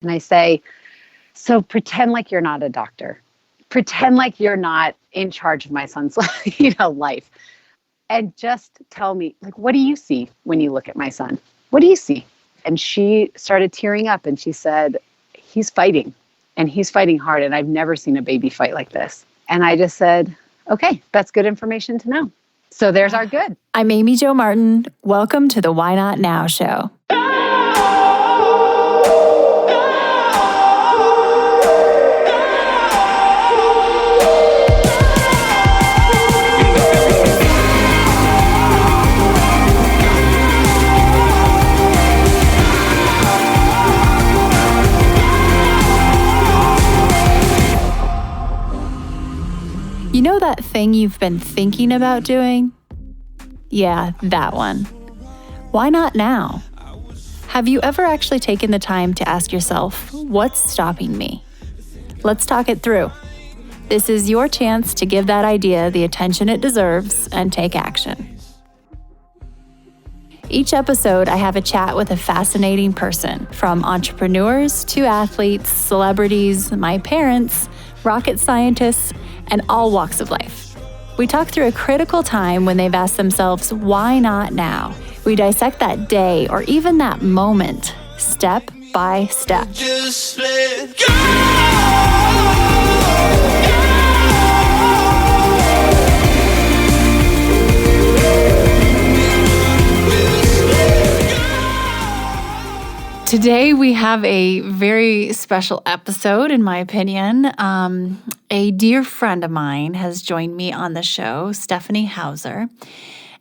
And I say, so pretend like you're not a doctor. Pretend like you're not in charge of my son's life. And just tell me, like, what do you see when you look at my son? What do you see? And she started tearing up and she said, he's fighting and he's fighting hard. And I've never seen a baby fight like this. And I just said, okay, that's good information to know. So there's our good. I'm Amy Jo Martin. Welcome to the Why Not Now show. You know that thing you've been thinking about doing? Yeah, that one. Why not now? Have you ever actually taken the time to ask yourself, what's stopping me? Let's talk it through. This is your chance to give that idea the attention it deserves and take action. Each episode, I have a chat with a fascinating person, from entrepreneurs to athletes, celebrities, my parents, rocket scientists, and all walks of life. We talk through a critical time when they've asked themselves, why not now? We dissect that day or even that moment, step by step. Just let go. Today we have a very special episode, in my opinion. A dear friend of mine has joined me on the show, Stephanie Hauser.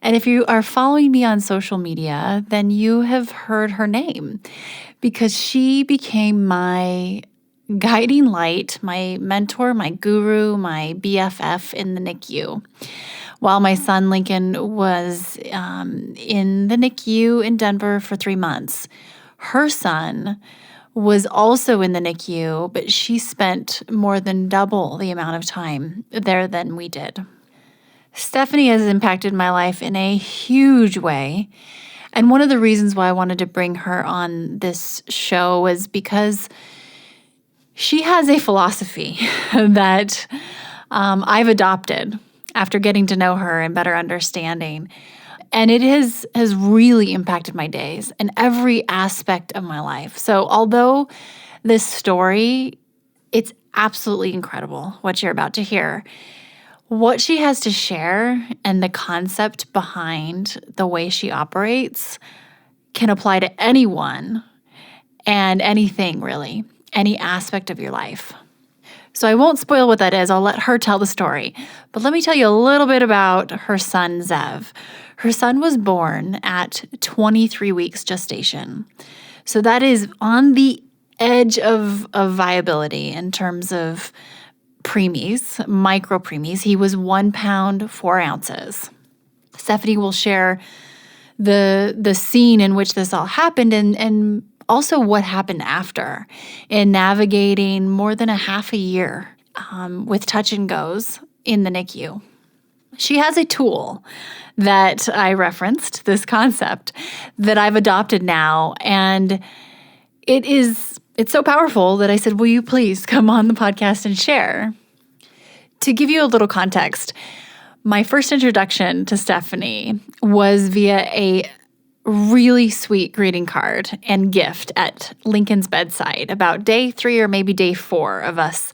And if you are following me on social media, then you have heard her name because she became my guiding light, my mentor, my guru, my BFF in the NICU. While my son Lincoln was in the NICU in Denver for 3 months, her son was also in the NICU, but she spent more than double the amount of time there than we did. Stephanie has impacted my life in a huge way. And one of the reasons why I wanted to bring her on this show was because she has a philosophy that I've adopted after getting to know her and better understanding. And it has really impacted my days and every aspect of my life. So although this story, it's absolutely incredible what you're about to hear, what she has to share and the concept behind the way she operates can apply to anyone and anything, really, any aspect of your life. So I won't spoil what that is. I'll let her tell the story. But let me tell you a little bit about her son, Zev. Her son was born at 23 weeks gestation. So that is on the edge of viability in terms of preemies, micro preemies. He was 1 pound, 4 ounces. Stephanie will share the scene in which this all happened and also what happened after in navigating more than a half a year with touch and goes in the NICU. She has a tool that I referenced, this concept, that I've adopted now. And it's so powerful that I said, will you please come on the podcast and share? To give you a little context, my first introduction to Stephanie was via a really sweet greeting card and gift at Lincoln's bedside about day 3 or maybe day 4 of us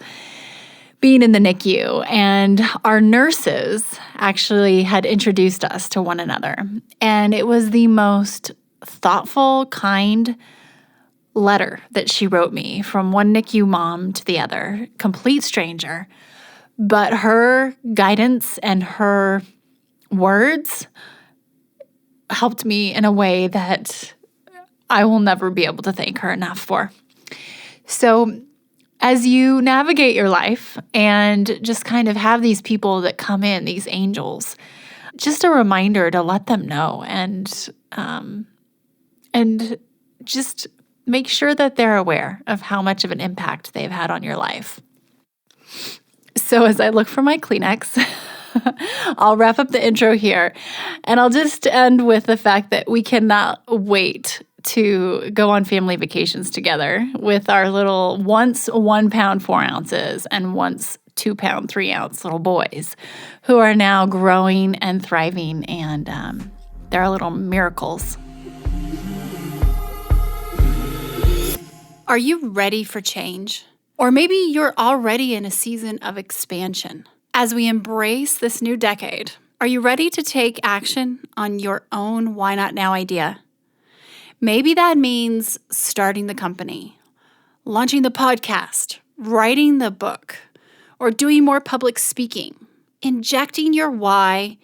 being in the NICU. And our nurses actually had introduced us to one another. And it was the most thoughtful, kind letter that she wrote me from one NICU mom to the other, complete stranger. But her guidance and her words helped me in a way that I will never be able to thank her enough for. So as you navigate your life and just kind of have these people that come in, these angels, just a reminder to let them know and just make sure that they're aware of how much of an impact they've had on your life. So as I look for my Kleenex, I'll wrap up the intro here, and I'll just end with the fact that we cannot wait to go on family vacations together with our little once 1 pound 4 ounces and once 2 pound 3 ounce little boys who are now growing and thriving, and they're little miracles. Are you ready for change? Or maybe you're already in a season of expansion. As we embrace this new decade, are you ready to take action on your own Why Not Now idea? Maybe that means starting the company, launching the podcast, writing the book, or doing more public speaking, injecting your why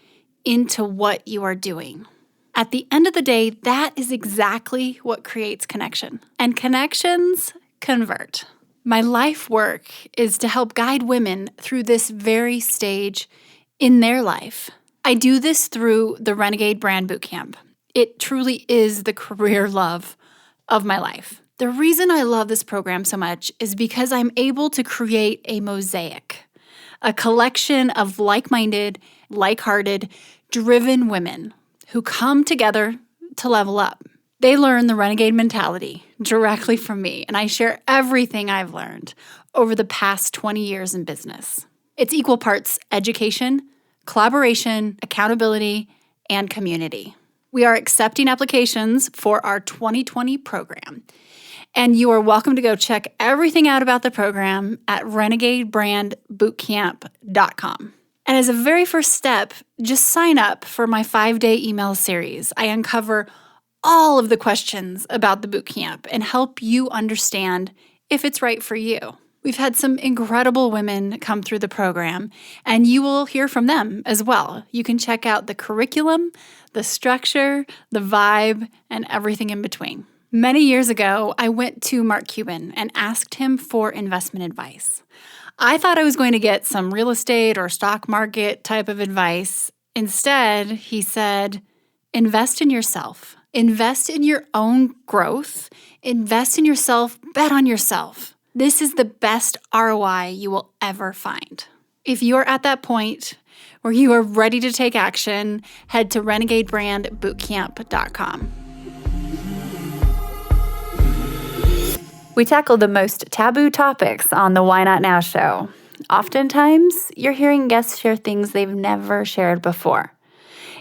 into what you are doing. At the end of the day, that is exactly what creates connection. And connections convert. My life work is to help guide women through this very stage in their life. I do this through the Renegade Brand Bootcamp. It truly is the career love of my life. The reason I love this program so much is because I'm able to create a mosaic, a collection of like-minded, like-hearted, driven women who come together to level up. They learn the renegade mentality directly from me, and I share everything I've learned over the past 20 years in business. It's equal parts education, collaboration, accountability, and community. We are accepting applications for our 2020 program, and you are welcome to go check everything out about the program at renegadebrandbootcamp.com. And as a very first step, just sign up for my 5-day email series. I uncover all of the questions about the bootcamp and help you understand if it's right for you. We've had some incredible women come through the program, and you will hear from them as well. You can check out the curriculum, the structure, the vibe, and everything in between. Many years ago, I went to Mark Cuban and asked him for investment advice. I thought I was going to get some real estate or stock market type of advice. Instead, he said, invest in yourself. Invest in your own growth. Invest in yourself. Bet on yourself. This is the best ROI you will ever find. If you're at that point where you are ready to take action, head to renegadebrandbootcamp.com. We tackle the most taboo topics on the Why Not Now show. Oftentimes, you're hearing guests share things they've never shared before.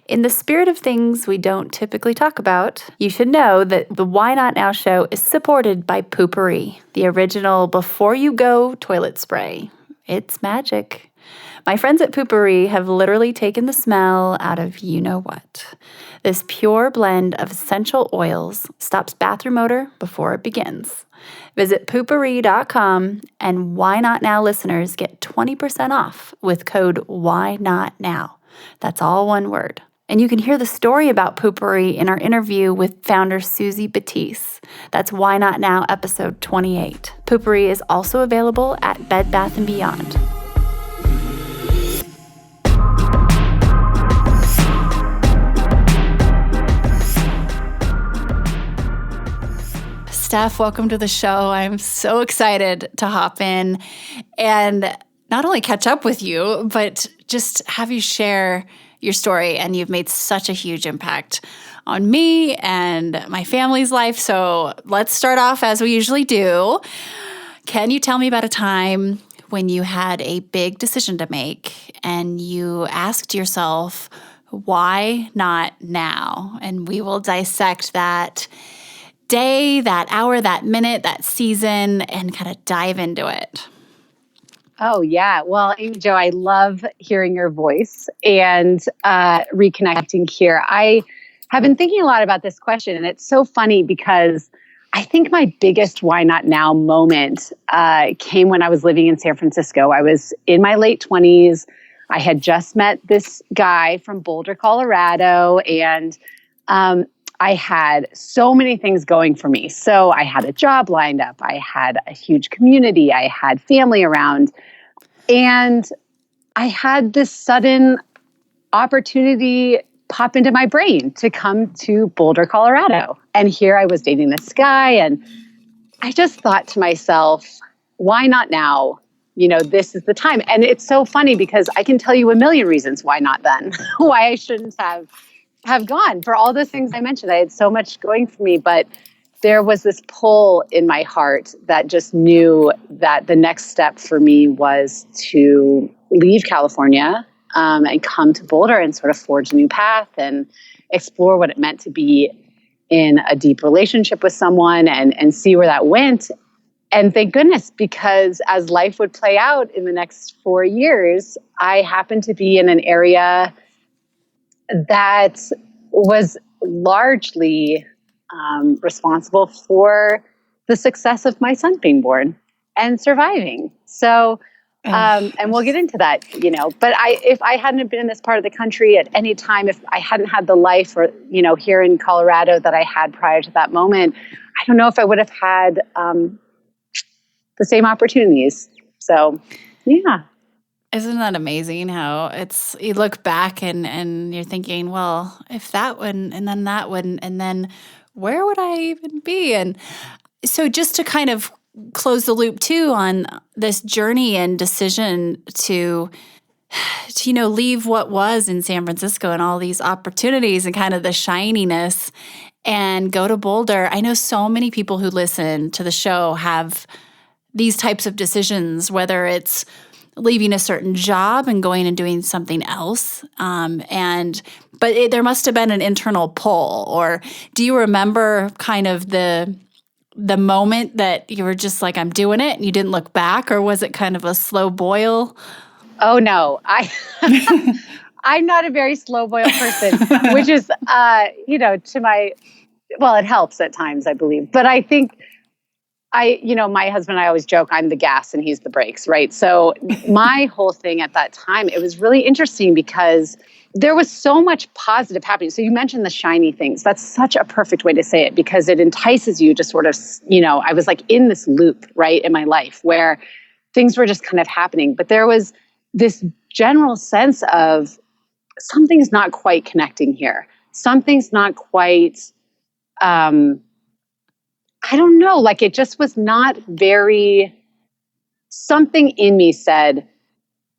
In the spirit of things we don't typically talk about, you should know that the Why Not Now show is supported by Poopery, the original before you go toilet spray. It's magic. My friends at Poopery have literally taken the smell out of you-know-what. This pure blend of essential oils stops bathroom odor before it begins. Visit poopery.com, and Why Not Now listeners get 20% off with code Why Not Now. That's all one word. And you can hear the story about Poopery in our interview with founder Susie Batiste. That's Why Not Now, episode 28. Poopery is also available at Bed Bath & Beyond. Steph, welcome to the show. I'm so excited to hop in and not only catch up with you, but just have you share your story. And you've made such a huge impact on me and my family's life. So let's start off as we usually do. Can you tell me about a time when you had a big decision to make and you asked yourself, why not now? And we will dissect that day, that hour, that minute, that season, and kind of dive into it. Oh, yeah. Well, Amy Jo, I love hearing your voice and reconnecting here. I have been thinking a lot about this question, and it's so funny because I think my biggest why not now moment came when I was living in San Francisco. I was in my late 20s. I had just met this guy from Boulder, Colorado, and I had so many things going for me. So I had a job lined up. I had a huge community. I had family around. And I had this sudden opportunity pop into my brain to come to Boulder, Colorado. And here I was dating this guy. And I just thought to myself, why not now? You know, this is the time. And it's so funny because I can tell you a million reasons why not then, why I shouldn't have gone for all those things I mentioned. I had so much going for me, but there was this pull in my heart that just knew that the next step for me was to leave California and come to Boulder and sort of forge a new path and explore what it meant to be in a deep relationship with someone and see where that went. And thank goodness, because as life would play out in the next 4 years, I happened to be in an area that was largely responsible for the success of my son being born and surviving. So, and we'll get into that, but if I hadn't been in this part of the country at any time, if I hadn't had the life or, here in Colorado that I had prior to that moment, I don't know if I would have had the same opportunities. So, yeah. Isn't that amazing how you look back and you're thinking, well, if that wouldn't, and then that wouldn't, and then where would I even be? And so just to kind of close the loop too on this journey and decision to leave what was in San Francisco and all these opportunities and kind of the shininess and go to Boulder. I know so many people who listen to the show have these types of decisions, whether it's leaving a certain job and going and doing something else. But there must have been an internal pull. Or do you remember kind of the moment that you were just like, I'm doing it, and you didn't look back? Or was it kind of a slow boil? Oh, no. I'm not a very slow boil person, which is, it helps at times, I believe. But I think my husband and I always joke, I'm the gas and he's the brakes, right? So my whole thing at that time, it was really interesting because there was so much positive happening. So you mentioned the shiny things. That's such a perfect way to say it because it entices you to sort of, I was like in this loop, right, in my life where things were just kind of happening. But there was this general sense of something's not quite connecting here. Something's not quite, I don't know, like it just was not something in me said,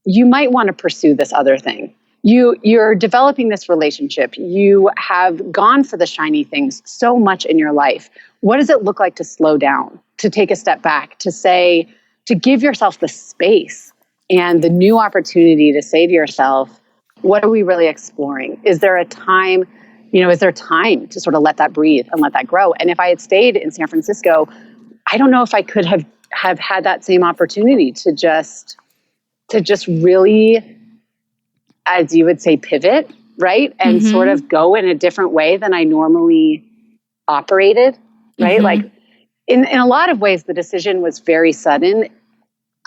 you might want to pursue this other thing. You're developing this relationship. You have gone for the shiny things so much in your life. What does it look like to slow down, to take a step back, to give yourself the space and the new opportunity to say to yourself, what are we really exploring? Is there time to sort of let that breathe and let that grow? And if I had stayed in San Francisco, I don't know if I could have had that same opportunity to just really, as you would say, pivot, right? And sort of go in a different way than I normally operated, right? Mm-hmm. Like in a lot of ways, the decision was very sudden.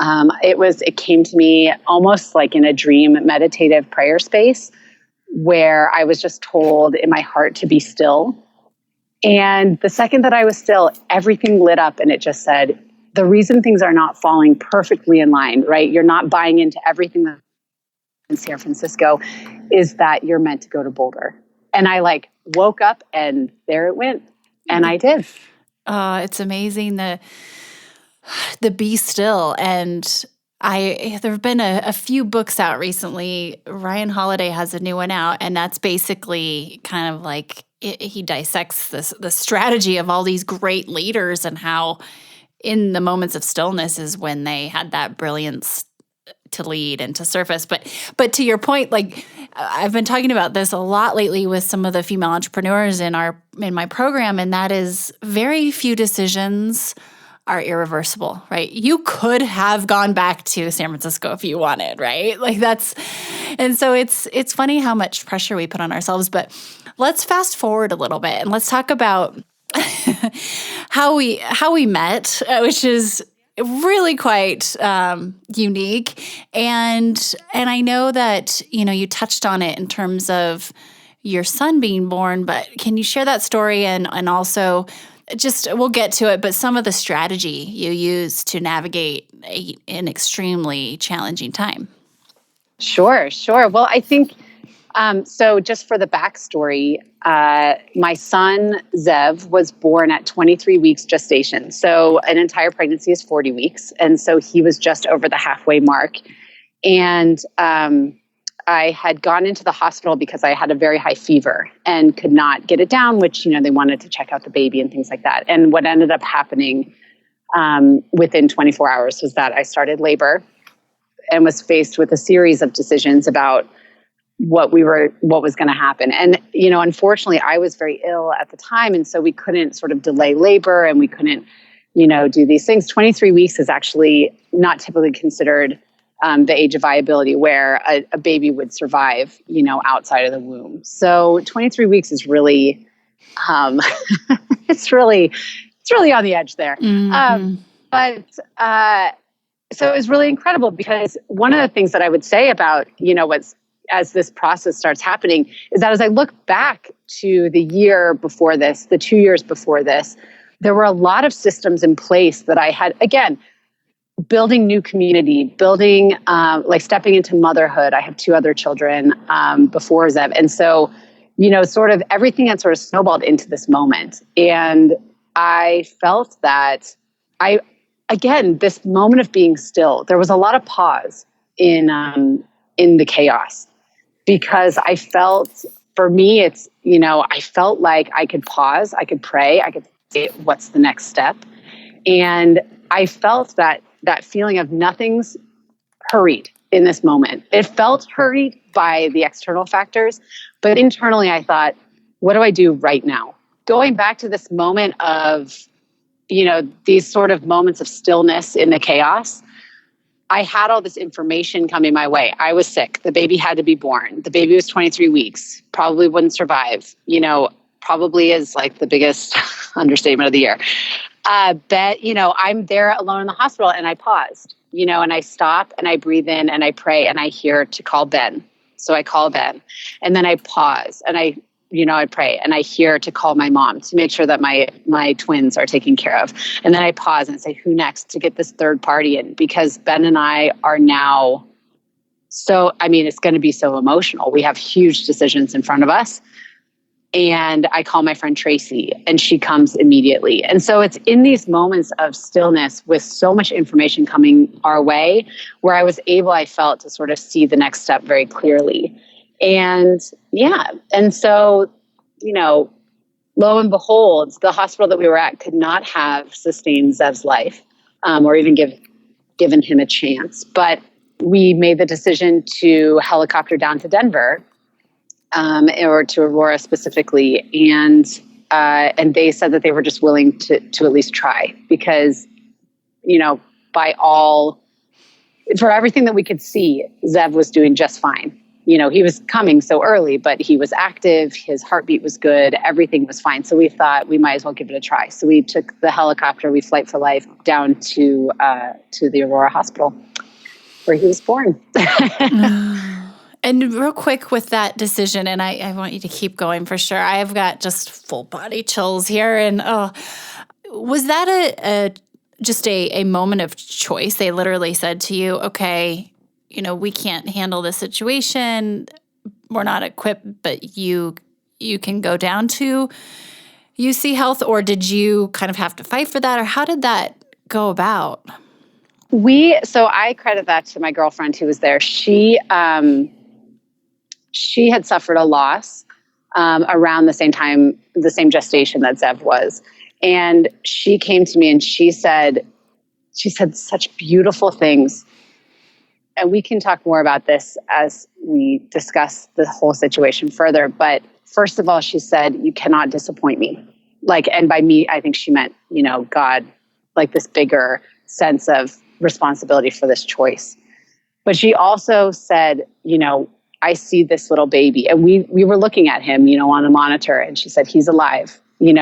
It came to me almost like in a dream meditative prayer space where I was just told in my heart to be still. And the second that I was still, everything lit up and it just said, the reason things are not falling perfectly in line, right? You're not buying into everything that's in San Francisco is that you're meant to go to Boulder. And I woke up and there it went. And I did. It's amazing the be still. And there have been a few books out recently. Ryan Holiday has a new one out, and that's basically kind of like he dissects the strategy of all these great leaders and how in the moments of stillness is when they had that brilliance to lead and to surface. But to your point, like I've been talking about this a lot lately with some of the female entrepreneurs in my program, and that is very few decisions are irreversible, right? You could have gone back to San Francisco if you wanted, right? And so it's funny how much pressure we put on ourselves. But let's fast forward a little bit and let's talk about how we met, which is really quite unique. And I know that, you touched on it in terms of your son being born, but can you share that story and also we'll get to it, but some of the strategy you use to navigate an extremely challenging time? Sure. Well, I think, so just for the backstory, my son, Zev, was born at 23 weeks gestation. So an entire pregnancy is 40 weeks. And so he was just over the halfway mark. And I had gone into the hospital because I had a very high fever and could not get it down, which, they wanted to check out the baby and things like that. And what ended up happening within 24 hours was that I started labor and was faced with a series of decisions about what was going to happen. And, unfortunately, I was very ill at the time. And so we couldn't sort of delay labor, and we couldn't, do these things. 23 weeks is actually not typically considered the age of viability where a baby would survive, outside of the womb. So 23 weeks is really, it's really on the edge there. Mm-hmm. So it was really incredible, because one of the things that I would say about, as this process starts happening, is that as I look back to the year before this, the 2 years before this, there were a lot of systems in place that I had, again, building new community, building, stepping into motherhood. I have 2 other children before Zev. And so, sort of everything had sort of snowballed into this moment. And I felt that this moment of being still, there was a lot of pause in the chaos, because I felt, for me, it's, I felt like I could pause, I could pray, I could say, what's the next step? And I felt that feeling of nothing's hurried in this moment. It felt hurried by the external factors, but internally I thought, what do I do right now? Going back to this moment of, these sort of moments of stillness in the chaos, I had all this information coming my way. I was sick. The baby had to be born. The baby was 23 weeks, probably wouldn't survive, probably is like the biggest understatement of the year. But, I'm there alone in the hospital, and I paused, and I stop and I breathe in and I pray and I hear to call Ben. So I call Ben, and then I pause and I pray and I hear to call my mom to make sure that my twins are taken care of. And then I pause and say, who next, to get this third party in, because Ben and I are now it's going to be so emotional. We have huge decisions in front of us. And I call my friend Tracy, and she comes immediately. And so it's in these moments of stillness with so much information coming our way where I felt to sort of see the next step very clearly. And so, lo and behold, the hospital that we were at could not have sustained Zev's life, or even given him a chance. But we made the decision to helicopter down to Denver, or to Aurora specifically, and they said that they were just willing to at least try, because, for everything that we could see, Zev was doing just fine. He was coming so early, but he was active, his heartbeat was good, everything was fine. So we thought we might as well give it a try. So we took the helicopter, we Flight for Life, down to the Aurora Hospital, where he was born. And real quick with that decision, and I want you to keep going for sure. I've got just full body chills here. And was that just a moment of choice? They literally said to you, okay, we can't handle this situation. We're not equipped, but you can go down to UC Health, or did you kind of have to fight for that, or how did that go about? So I credit that to my girlfriend who was there. She had suffered a loss around the same time, the same gestation that Zev was. And she came to me and she said such beautiful things. And we can talk more about this as we discuss the whole situation further. But first of all, she said, you cannot disappoint me. And by me, I think she meant, God, this bigger sense of responsibility for this choice. But she also said, I see this little baby, and we were looking at him, on the monitor, and she said, he's alive, we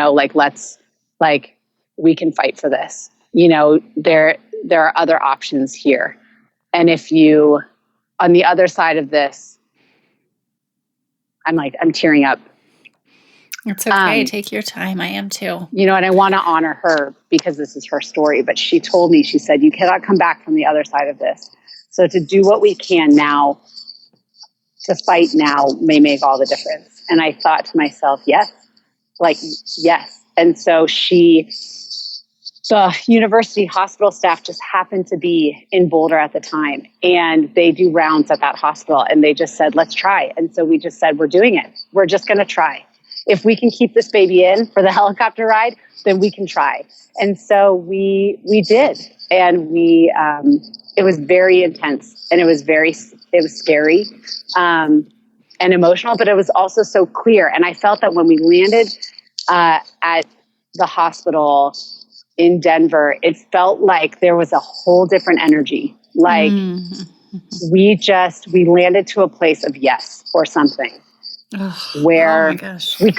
can fight for this. There are other options here. And if you, on the other side of this, I'm tearing up. It's okay. Take your time. I am too. And I want to honor her because this is her story, but she told me, she said, you cannot come back from the other side of this. So to do what we can now, to fight now, may make all the difference. And I thought to myself, yes. And so the university hospital staff just happened to be in Boulder at the time, and they do rounds at that hospital, and they just said, let's try. And so we just said, we're doing it. We're just going to try. If we can keep this baby in for the helicopter ride, then we can try. And so we did. And it was very intense, and it was scary and emotional, but it was also so clear. And I felt that when we landed at the hospital in Denver, it felt like there was a whole different energy. Like we landed to a place of yes or something. Where oh my gosh. we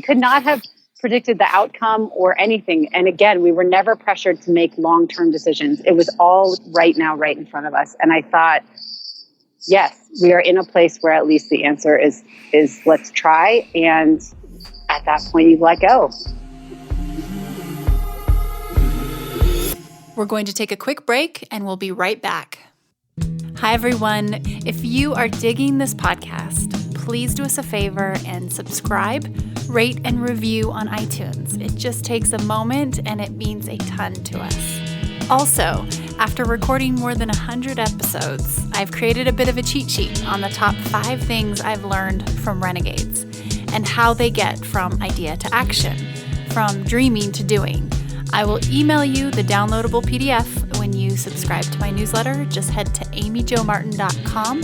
could not have predicted the outcome or anything. And again, we were never pressured to make long-term decisions. It was all right now, right in front of us. And I thought, yes, we are in a place where at least the answer is let's try. And at that point, you let go. We're going to take a quick break and we'll be right back. Hi, everyone. If you are digging this podcast, please do us a favor and subscribe, rate, and review on iTunes. It just takes a moment and it means a ton to us. Also, after recording more than 100 episodes, I've created a bit of a cheat sheet on the top 5 things I've learned from renegades and how they get from idea to action, from dreaming to doing. I will email you the downloadable PDF when you subscribe to my newsletter. Just head to amyjomartin.com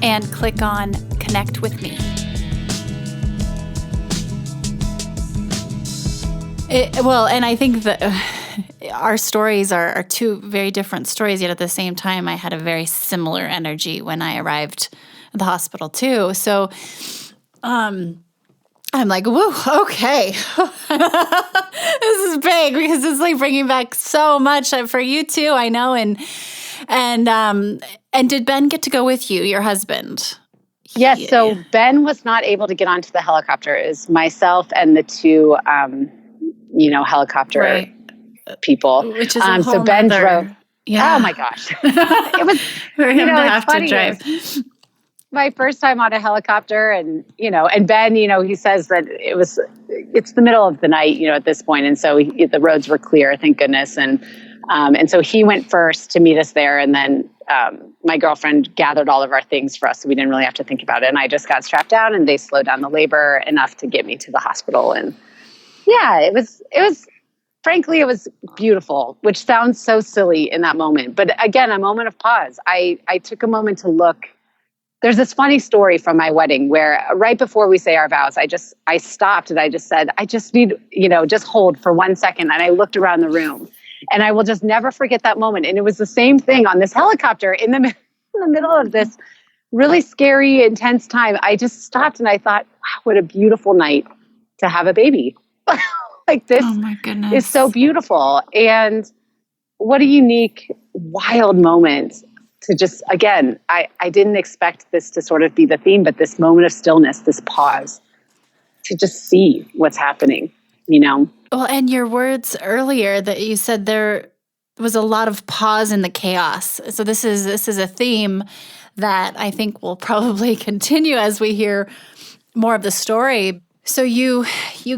and click on Connect with Me. And I think that our stories are 2 very different stories, yet at the same time, I had a very similar energy when I arrived at the hospital too. So, I'm like, whoa, okay. This is big because it's like bringing back so much for you too, I know. And did Ben get to go with you, your husband? Yes. So Ben was not able to get onto the helicopter. It was myself and the 2, helicopter people. Which is a whole so Ben nother, drove. Yeah. Oh my gosh. It was for him to have funny. to drive. My first time on a helicopter, and Ben, he says that it's the middle of the night, at this point. And so the roads were clear, thank goodness. And so he went first to meet us there. And then my girlfriend gathered all of our things for us, so we didn't really have to think about it. And I just got strapped down, and they slowed down the labor enough to get me to the hospital. And yeah, it was frankly, it was beautiful, which sounds so silly in that moment. But again, a moment of pause. I took a moment to look. There's this funny story from my wedding where right before we say our vows, I stopped and I just said, I just need, just hold for 1 second. And I looked around the room, and I will just never forget that moment. And it was the same thing on this helicopter in the middle of this really scary, intense time. I just stopped and I thought, wow, what a beautiful night to have a baby. Like this Oh my goodness. is so beautiful. And what a unique, wild moment. To just, again, I didn't expect this to sort of be the theme, but this moment of stillness, this pause, to just see what's happening, Well, and your words earlier that you said there was a lot of pause in the chaos. So this is a theme that I think will probably continue as we hear more of the story. So you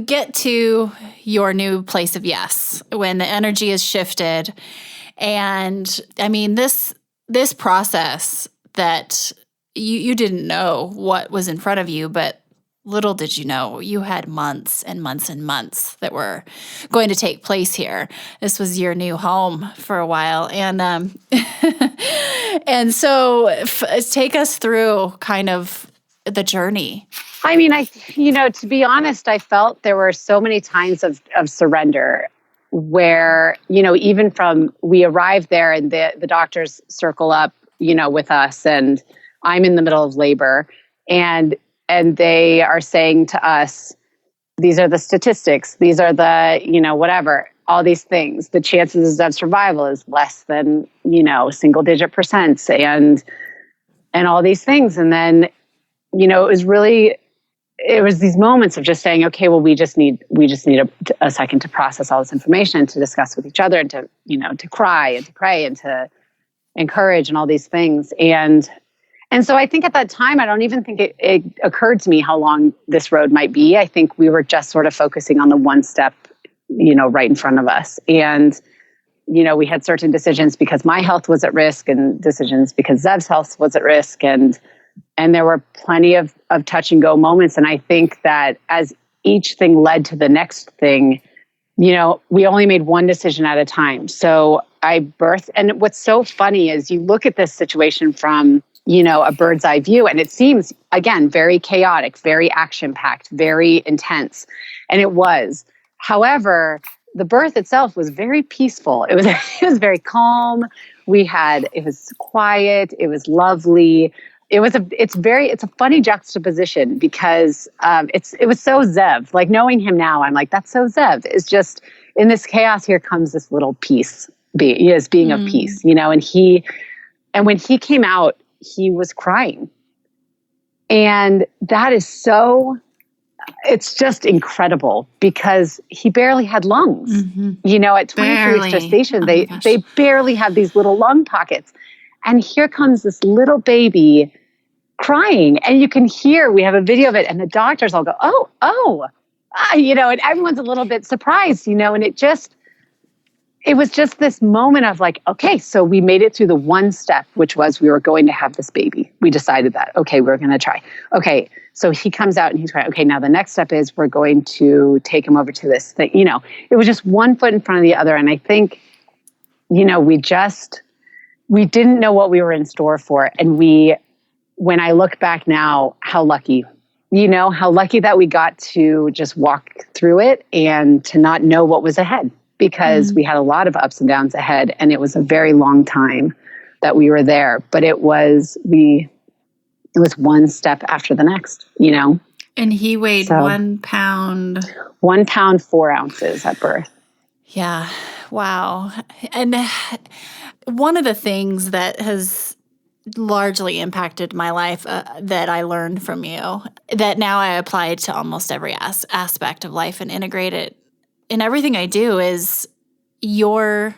get to your new place of yes when the energy is shifted. And I mean, this process that you didn't know what was in front of you, but little did you know, you had months and months and months that were going to take place here. This was your new home for a while. And and so take us through kind of the journey. I mean, to be honest, I felt there were so many times of surrender where, even from we arrived there and the doctors circle up, with us, and I'm in the middle of labor, and they are saying to us, these are the statistics, these are the, whatever, all these things. The chances of survival is less than, single digit percents and all these things. And then, it was these moments of just saying, okay, well, we just need a second to process all this information, to discuss with each other, and to, to cry and to pray and to encourage and all these things. And so I think at that time, I don't even think it occurred to me how long this road might be. I think we were just sort of focusing on the one step, right in front of us. And, we had certain decisions because my health was at risk and decisions because Zev's health was at risk. And there were plenty of touch and go moments. And I think that as each thing led to the next thing, we only made one decision at a time. So I birthed, and what's so funny is you look at this situation from, a bird's eye view, and it seems, again, very chaotic, very action-packed, very intense. And it was. However, the birth itself was very peaceful. It was very calm. It was quiet. It was lovely. It's a funny juxtaposition because it was so Zev. Like, knowing him now, I'm like, that's so Zev. It's just, in this chaos, here comes this little peace, being of peace, and when he came out, he was crying. And that is it's just incredible because he barely had lungs. At 23 weeks gestation, they barely have these little lung pockets. And here comes this little baby crying, and you can hear, we have a video of it, and the doctors all go, and everyone's a little bit surprised, and it was just this moment of like, okay, so we made it through the one step, which was we were going to have this baby. We decided that, okay, we're going to try. Okay, so he comes out and he's crying. Okay, now the next step is we're going to take him over to this thing. It was just one foot in front of the other. And I think, we didn't know what we were in store for. And when I look back now, how lucky that we got to just walk through it and to not know what was ahead, because we had a lot of ups and downs ahead, and it was a very long time that we were there, but it was one step after the next, And he weighed 1 pound. 1 pound, 4 ounces at birth. Yeah. Wow. And one of the things that has largely impacted my life that I learned from you, that now I apply to almost every aspect of life and integrate it in everything I do, is your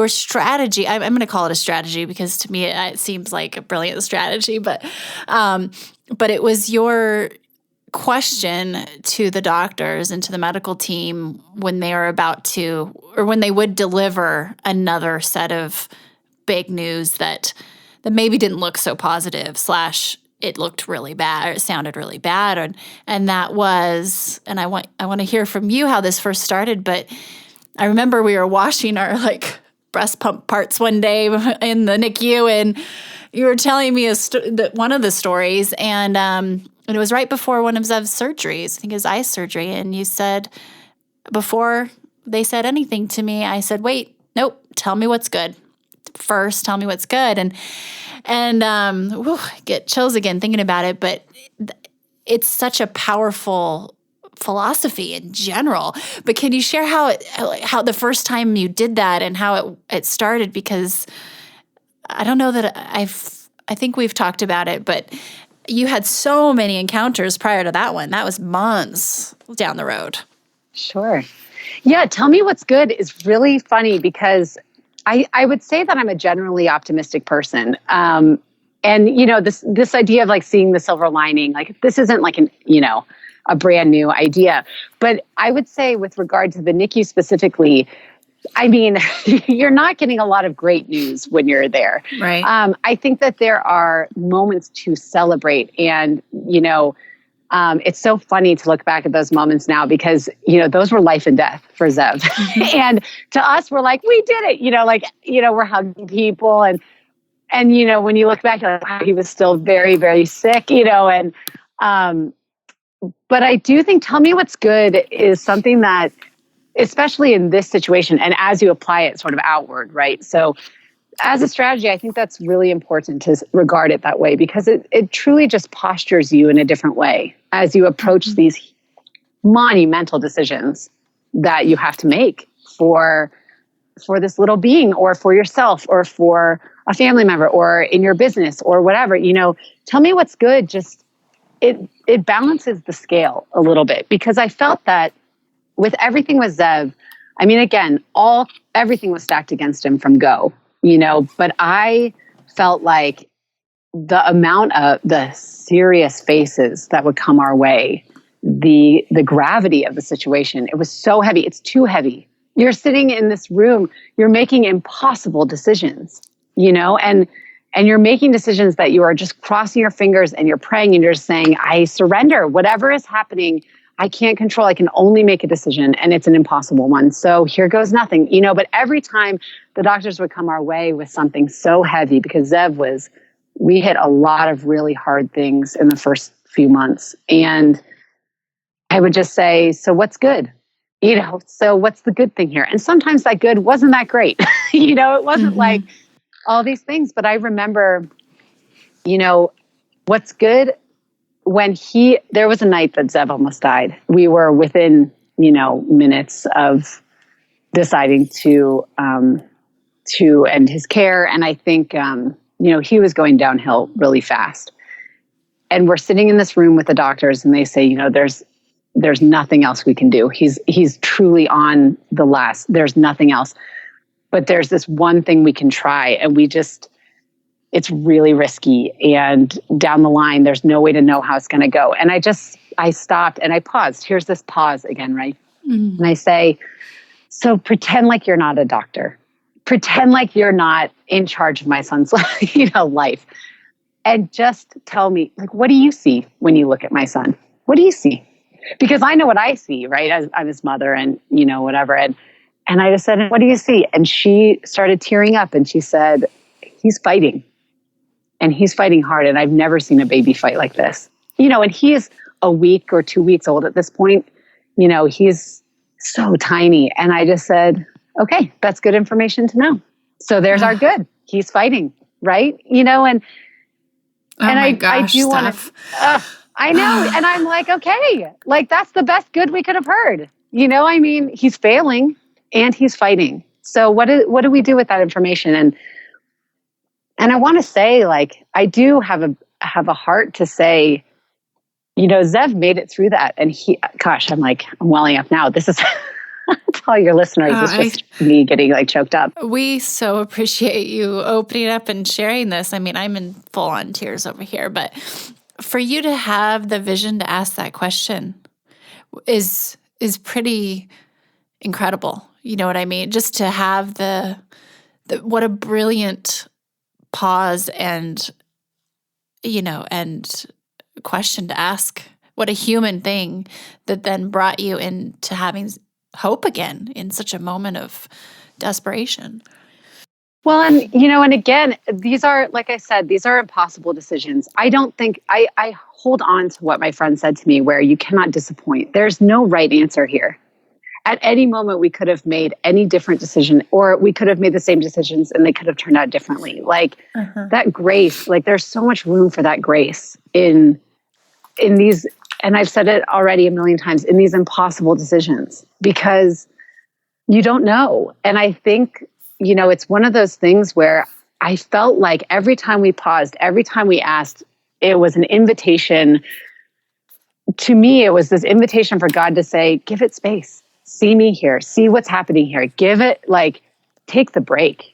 strategy. I'm going to call it a strategy because to me it seems like a brilliant strategy, but it was your question to the doctors and to the medical team when they were about to, or when they would deliver another set of big news that maybe didn't look so positive / it looked really bad, or it sounded really bad. And that was, and I want to hear from you how this first started, but I remember we were washing our breast pump parts one day in the NICU, and you were telling me one of the stories, and it was right before one of Zev's surgeries, I think his eye surgery, and you said, before they said anything to me, I said, wait, nope, tell me what's good. First, tell me what's good. And I get chills again thinking about it, but it's such a powerful philosophy in general. But can you share how the first time you did that and how it started? Because I don't know that I think we've talked about it, but you had so many encounters prior to that one. That was months down the road. Sure. Yeah, tell me what's good is really funny because I would say that I'm a generally optimistic person. And, this idea of seeing the silver lining, this isn't a brand new idea. But I would say with regard to the NICU specifically, I mean, you're not getting a lot of great news when you're there. Right. I think that there are moments to celebrate. And, it's so funny to look back at those moments now because, those were life and death for Zev. Mm-hmm. And to us, we're like, we did it, we're hugging people. And when you look back, you're like, wow, he was still very, very sick, but I do think, tell me what's good is something that, especially in this situation, and as you apply it sort of outward, right? So as a strategy, I think that's really important to regard it that way because it truly just postures you in a different way as you approach these monumental decisions that you have to make for this little being or for yourself or for a family member or in your business or whatever. Tell me what's good. Just it balances the scale a little bit because I felt that with everything with Zev, I mean, again, everything was stacked against him from go. But I felt like the amount of the serious faces that would come our way the gravity of the situation. It was so heavy. It's too heavy. You're sitting in this room, you're making impossible decisions, and you're making decisions that you are just crossing your fingers and you're praying and you're just saying, I surrender. Whatever is happening, I can't control. I can only make a decision, and it's an impossible one. So here goes nothing, but every time the doctors would come our way with something so heavy, because we hit a lot of really hard things in the first few months. And I would just say, so what's good? So what's the good thing here? And sometimes that good wasn't that great. It wasn't like all these things, but I remember, what's good when there was a night that Zev almost died. We were within, minutes of deciding to end his care. And I think, he was going downhill really fast. And we're sitting in this room with the doctors and they say, there's nothing else we can do. He's truly on the last. There's nothing else. But there's this one thing we can try. And it's really risky. And down the line, there's no way to know how it's going to go. And I stopped and I paused. Here's this pause again, right? And I say, so pretend like you're not a doctor. Pretend like you're not in charge of my son's life. And just tell me, what do you see when you look at my son? What do you see? Because I know what I see, right? I'm his mother and, whatever. And I just said, what do you see? And she started tearing up and she said, he's fighting. And he's fighting hard. And I've never seen a baby fight like this. And he is a week or 2 weeks old at this point. He's so tiny. And I just said, okay, that's good information to know. So there's our good. He's fighting, right? And I do want to, I know. And I'm like, okay, that's the best good we could have heard. He's failing and he's fighting. So what do we do with that information? And I want to say, I do have a heart to say, Zev made it through that. And I'm welling up now. This is to all your listeners. It's just me getting choked up. We so appreciate you opening up and sharing this. I'm in full on tears over here, but for you to have the vision to ask that question is pretty incredible. You know what I mean? Just to have the what a brilliant pause and question to ask. What a human thing that then brought you into having hope again in such a moment of desperation. Well, and again, these are, like I said, these are impossible decisions. I don't think, I hold on to what my friend said to me, where you cannot disappoint. There's no right answer here. At any moment, we could have made any different decision, or we could have made the same decisions and they could have turned out differently. That grace, there's so much room for that grace in these, and I've said it already a million times, in these impossible decisions, because you don't know. And I think, it's one of those things where I felt like every time we paused, every time we asked, it was an invitation. To me, it was this invitation for God to say, give it space. See me here. See what's happening here. Give it, take the break.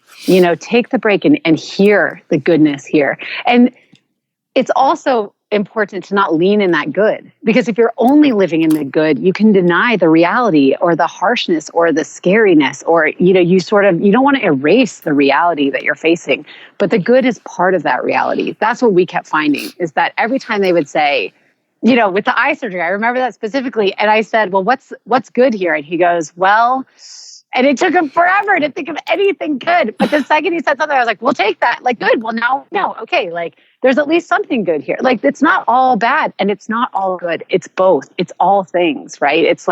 Take the break and hear the goodness here. And it's also important to not lean in that good, because if you're only living in the good, you can deny the reality or the harshness or the scariness, or you don't want to erase the reality that you're facing, but the good is part of that reality. That's what we kept finding, is that every time they would say, with the eye surgery, I remember that specifically, and I said, well, what's good here? And he goes, well, and it took him forever to think of anything good, but the second he said something, I was like, we'll take that. Good. Well, no, okay. There's at least something good here. It's not all bad and it's not all good. It's both. It's all things, right? It's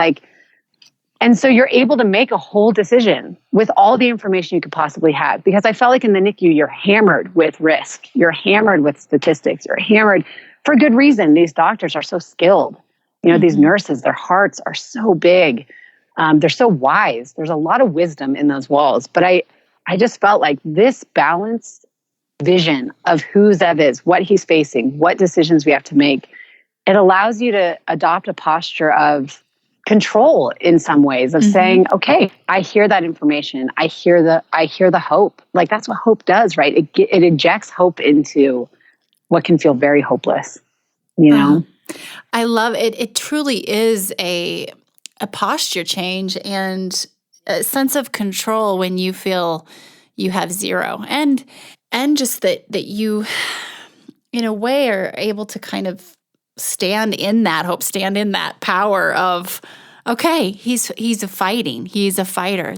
and so you're able to make a whole decision with all the information you could possibly have, because I felt like in the NICU, you're hammered with risk. You're hammered with statistics. You're hammered for good reason. These doctors are so skilled. These nurses, their hearts are so big. They're so wise. There's a lot of wisdom in those walls. But I just felt like this balanced vision of who Zev is, what he's facing, what decisions we have to make, it allows you to adopt a posture of control in some ways, of saying, okay, I hear that information. I hear the hope. That's what hope does, right? It injects hope into what can feel very hopeless, I love it. It truly is a posture change and a sense of control when you feel you have zero. And just that you, in a way, are able to kind of stand in that hope, stand in that power of, okay, he's a fighter.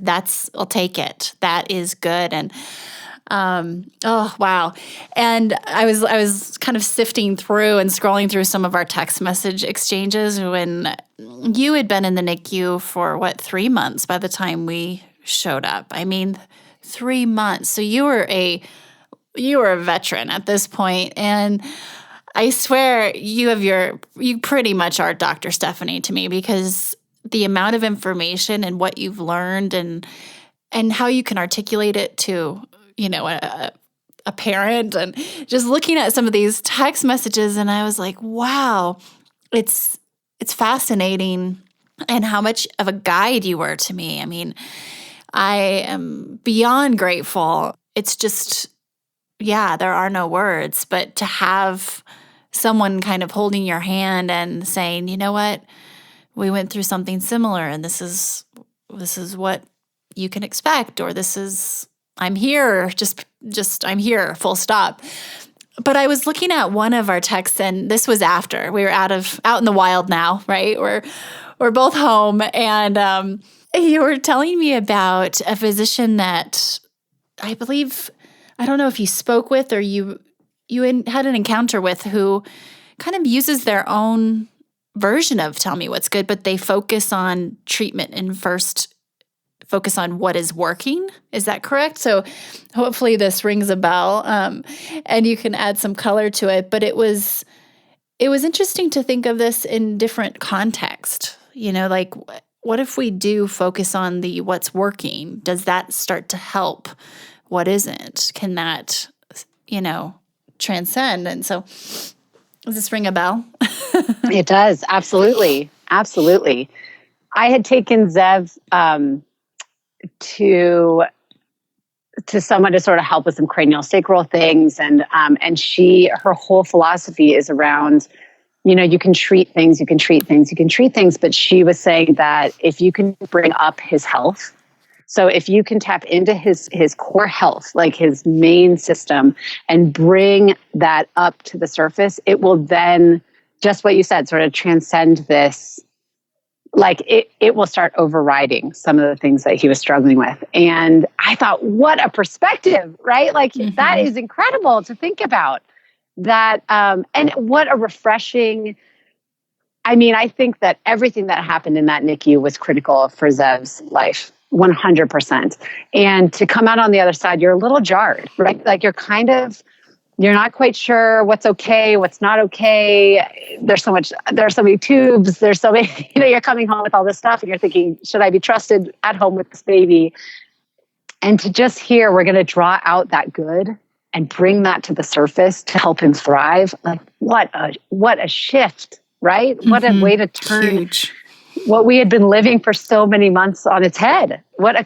I'll take it. That is good. And oh wow. And I was kind of sifting through and scrolling through some of our text message exchanges when you had been in the NICU for 3 months by the time we showed up. I mean, 3 months. So you were a veteran at this point, and I swear you pretty much are Dr. Stephanie to me, because the amount of information and what you've learned and how you can articulate it to, a parent, and just looking at some of these text messages, and I was like, wow, it's fascinating, and how much of a guide you were to me. I mean, I am beyond grateful. It's just, yeah, there are no words, but to have someone kind of holding your hand and saying, you know what, we went through something similar, and this is what you can expect, or I'm here, just I'm here, full stop. But I was looking at one of our texts, and this was after we were out in the wild now, right? We're both home, and you were telling me about a physician that I believe, I don't know if you spoke with or you had an encounter with, who kind of uses their own version of Tell Me What's Good, but they focus on treatment and first focus on what is working. Is that correct? So hopefully this rings a bell, and you can add some color to it. But it was interesting to think of this in different context. Like, what if we do focus on what's working? Does that start to help what isn't? Can that, transcend? And so, does this ring a bell? It does. Absolutely. Absolutely. I had taken Zev to someone to sort of help with some cranial sacral things. And her whole philosophy is around, you can treat things, but she was saying that if you can bring up his health, so if you can tap into his core health, like his main system, and bring that up to the surface, it will then, just what you said, sort of transcend this. Like it will start overriding some of the things that he was struggling with. And I thought, what a perspective, right? Like that is incredible to think about that. And what a refreshing, I think that everything that happened in that NICU was critical for Zev's life, 100%. And to come out on the other side, you're a little jarred, right? Like you're not quite sure what's okay, what's not okay. There are so many tubes. There's so many, you're coming home with all this stuff and you're thinking, should I be trusted at home with this baby? And to just hear, we're going to draw out that good and bring that to the surface to help him thrive. Like what a shift, right? What a way to turn Huge. What we had been living for so many months on its head. What a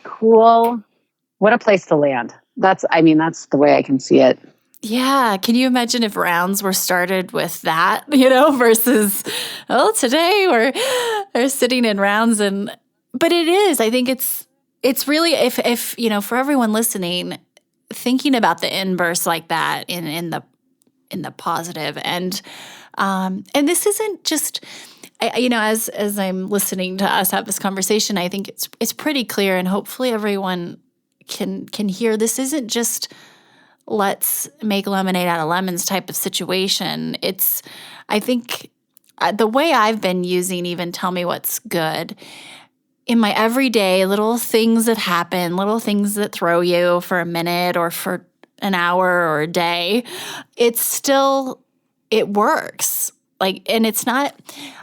place to land. That's the way I can see it. Yeah. Can you imagine if rounds were started with that, versus, today we're sitting in rounds but it is, I think it's really, if for everyone listening, thinking about the inverse like that in the positive. And this isn't just, as I'm listening to us have this conversation, I think it's pretty clear, and hopefully everyone can hear, this isn't just let's make lemonade out of lemons type of situation. I think the way I've been using even Tell Me What's Good in my everyday little things that happen, little things that throw you for a minute or for an hour or a day, it works. And it's not,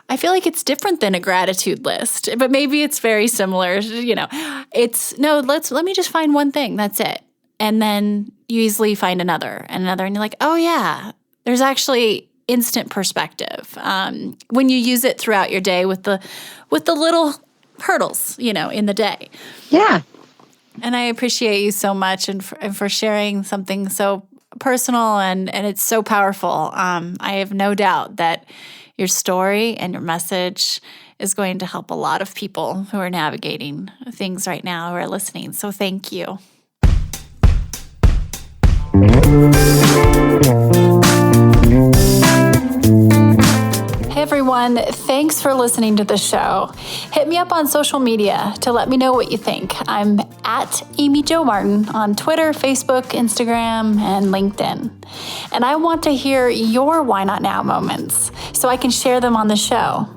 I feel like it's different than a gratitude list, but maybe it's very similar. Let me just find one thing. That's it. And then you easily find another and another, and you're like, oh yeah, there's actually instant perspective when you use it throughout your day with the little hurdles, in the day. Yeah. And I appreciate you so much and for sharing something so personal and it's so powerful. I have no doubt that Your story and your message is going to help a lot of people who are navigating things right now, who are listening. So thank you. Hey everyone, thanks for listening to the show. Hit me up on social media to let me know what you think. I'm at Amy Jo Martin on Twitter, Facebook, Instagram, and LinkedIn. And I want to hear your Why Not Now moments so I can share them on the show.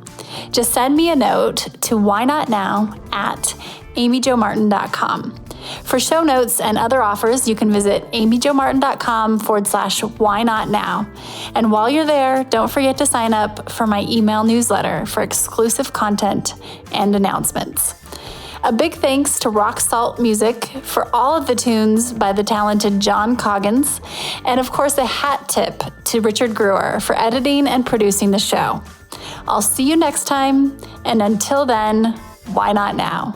Just send me a note to whynotnow@amyjomartin.com. For show notes and other offers, you can visit amyjomartin.com/whynotnow. And while you're there, don't forget to sign up for my email newsletter for exclusive content and announcements. A big thanks to Rock Salt Music for all of the tunes by the talented John Coggins. And of course, a hat tip to Richard Brewer for editing and producing the show. I'll see you next time. And until then, why not now?